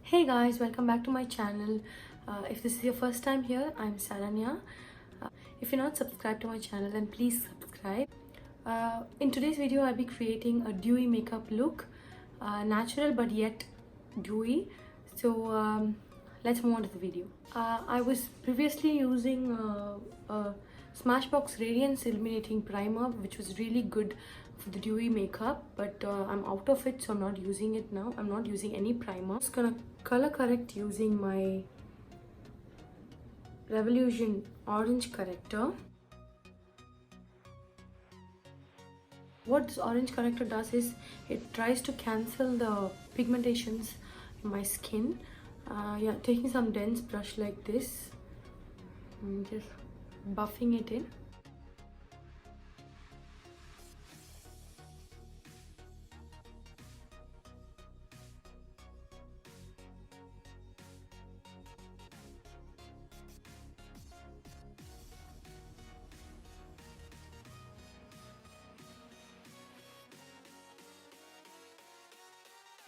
Hey guys, welcome back to my channel. If this is your first time here, I'm Saranya. If you're not subscribed to my channel, then please subscribe. In today's video, I'll be creating a dewy makeup look, natural but yet dewy. So let's move on to the video. I was previously using a Smashbox Radiance Illuminating Primer, which was really good for the dewy makeup, but I'm out of it, so I'm not using it now. I'm not using any primer. I'm just gonna color correct using my Revolution orange corrector. What this orange corrector does is it tries to cancel the pigmentations in my skin. Yeah, taking some dense brush like this and just buffing it in.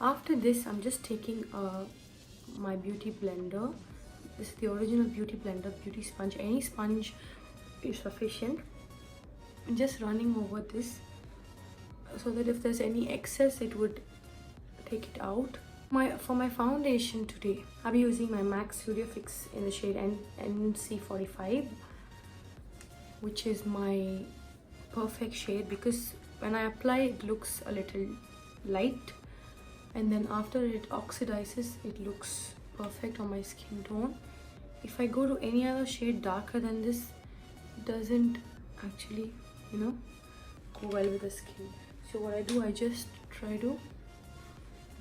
After this, I'm just taking my beauty blender. This is the original beauty blender, beauty sponge. Any sponge is sufficient. I'm just running over this so that if there's any excess, it would take it out. For my foundation today, I'll be using my MAC Studio Fix in the shade NC45, which is my perfect shade because when I apply it looks a little light, and then after it oxidizes it looks perfect on my skin tone. If I go to any other shade darker than this, it doesn't actually, go well with the skin. So what I do, I just try to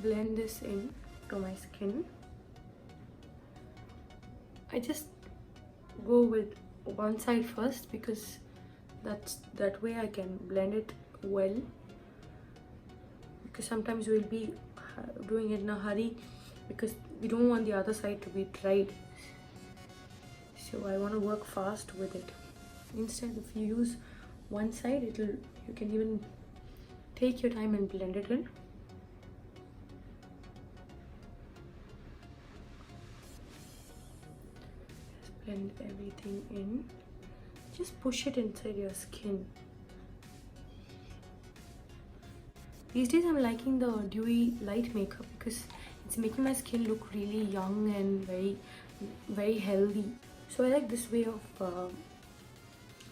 blend this in to my skin. I just go with one side first because that way I can blend it well, because sometimes we'll be doing it in a hurry because we don't want the other side to be dried, so I want to work fast with it. Instead, if you use one side, you can even take your time and blend it in. Just blend everything in. Just push it inside your skin. These days I'm liking the dewy light makeup because it's making my skin look really young and very healthy. So I like this way of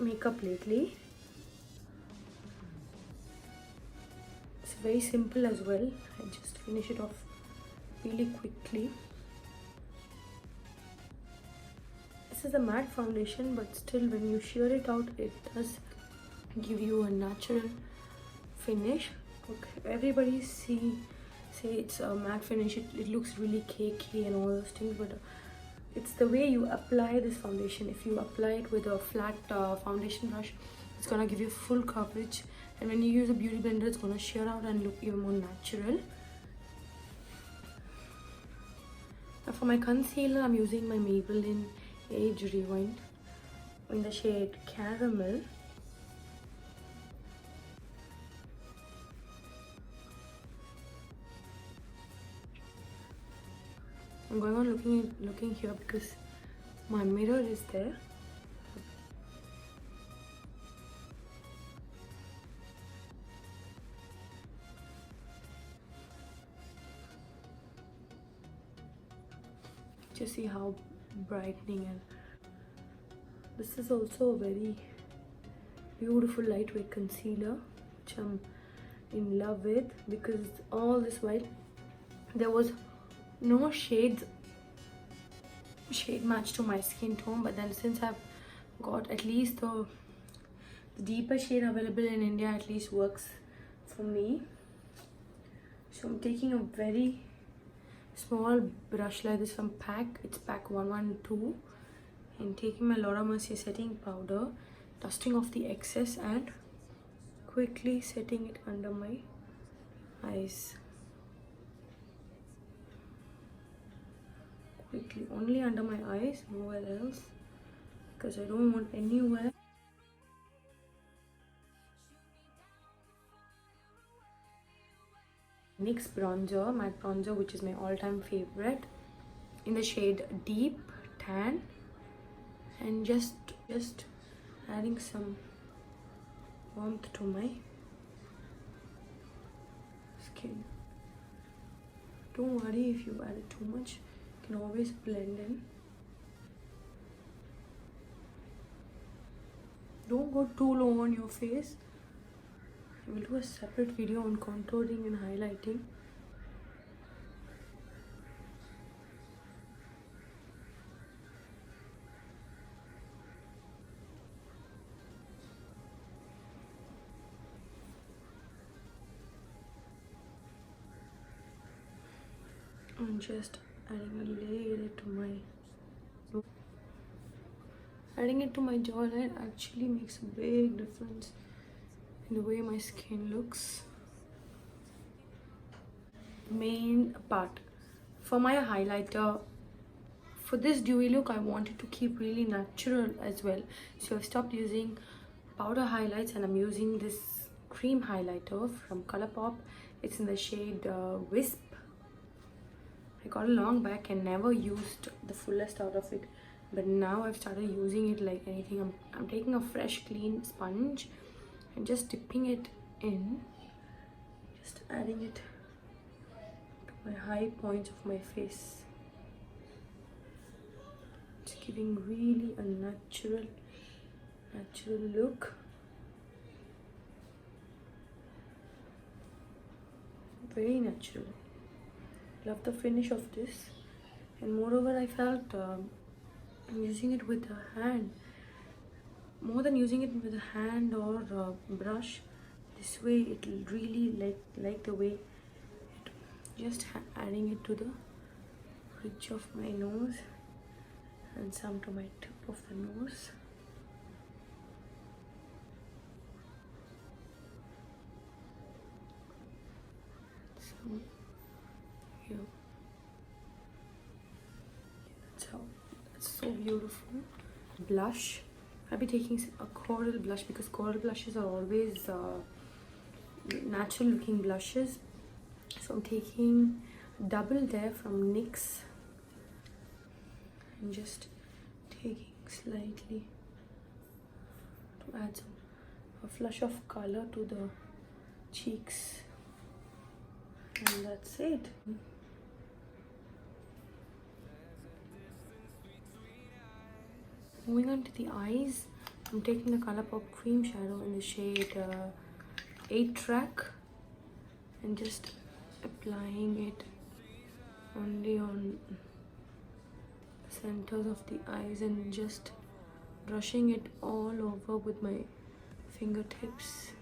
makeup lately. It's very simple as well. I just finish it off really quickly. This is a matte foundation, but still when you shear it out, it does give you a natural finish. Okay, everybody say it's a matte finish, it looks really cakey and all those things, but it's the way you apply this foundation. If you apply it with a flat foundation brush, it's gonna give you full coverage, and when you use a beauty blender, it's gonna shear out and look even more natural. Now for my concealer, I'm using my Maybelline Age Rewind in the shade Caramel. I'm going on looking here because my mirror is there. Just see how brightening, and this is also a very beautiful lightweight concealer which I'm in love with, because all this while there was no shade match to my skin tone, but then since I've got at least the deeper shade available in India, at least works for me. So I'm taking a very small brush like this from PAC, it's PAC 112, and taking my Laura Mercier setting powder, dusting off the excess and quickly setting it under my eyes. Quickly, only under my eyes, nowhere else, because I don't want anywhere. NYX bronzer, matte bronzer, which is my all-time favorite, in the shade Deep Tan, and just adding some warmth to my skin. Don't worry if you added too much, you can always blend in. Don't go too low on your face. I will do a separate video on contouring and highlighting. I'm just adding a layer to my adding it to my jawline actually makes a big difference in the way my skin looks. Main part for my highlighter, for this dewy look I wanted to keep really natural as well, so I've stopped using powder highlights and I'm using this cream highlighter from Colourpop. It's in the shade Wisp. I got it long back and never used the fullest out of it, but now I've started using it like anything. I'm taking a fresh clean sponge and just dipping it in, just adding it to my high points of my face. It's giving really a natural look. Very natural. Love the finish of this, and moreover I felt I'm using it with a hand more than using it with a hand or brush. This way it'll really like the way it, just adding it to the bridge of my nose and some to my tip of the nose. So here, that's so beautiful. Blush, I'll be taking a coral blush because coral blushes are always natural looking blushes. So I'm taking Double Dare from NYX and just taking slightly to add a flush of color to the cheeks, and that's it. Moving on to the eyes, I'm taking the Colourpop cream shadow in the shade 8 Track and just applying it only on the centers of the eyes and just brushing it all over with my fingertips.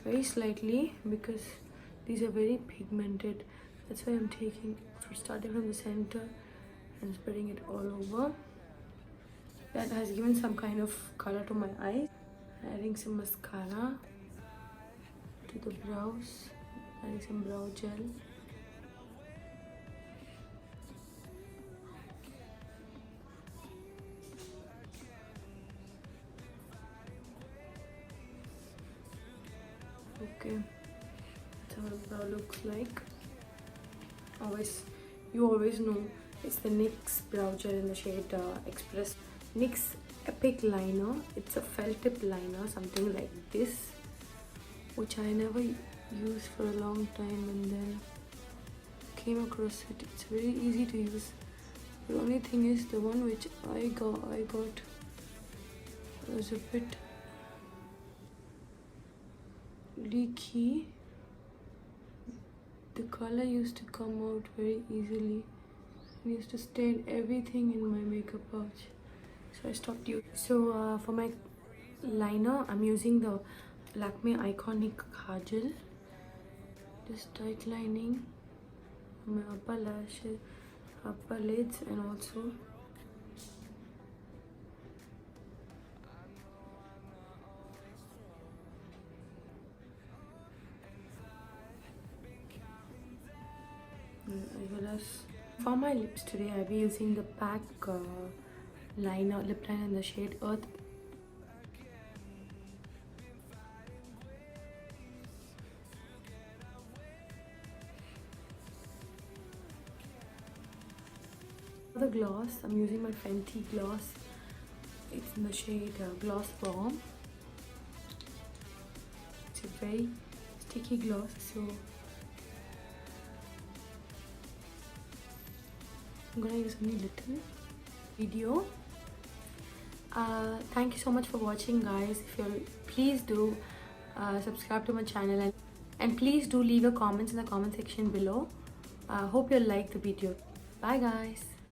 Very slightly because these are very pigmented. That's why I'm starting from the center and spreading it all over. That has given some kind of color to my eyes. Adding some mascara to the brows, adding some brow gel. Okay, that's how the brow looks like. You always know it's the NYX brow gel in the shade Express. NYX Epic Liner. It's a felt tip liner, something like this, which I never used for a long time and then came across it. It's very easy to use. The only thing is the one which I got was a bit leaky. The color used to come out very easily. I used to stain everything in my makeup pouch, so I stopped using. So for my liner, I'm using the Lakmé Eyeconic Kajal. Just tight lining my upper lashes, upper lids, and also for my lips today, I'll be using the PAC lip liner in the shade Earth. The gloss, I'm using my Fenty gloss. It's in the shade Gloss Bomb. It's a very sticky gloss, so I'm gonna use only little video. Thank you so much for watching, guys. If you're, please do subscribe to my channel, and please do leave your comments in the comment section below. Hope you'll like the video. Bye guys.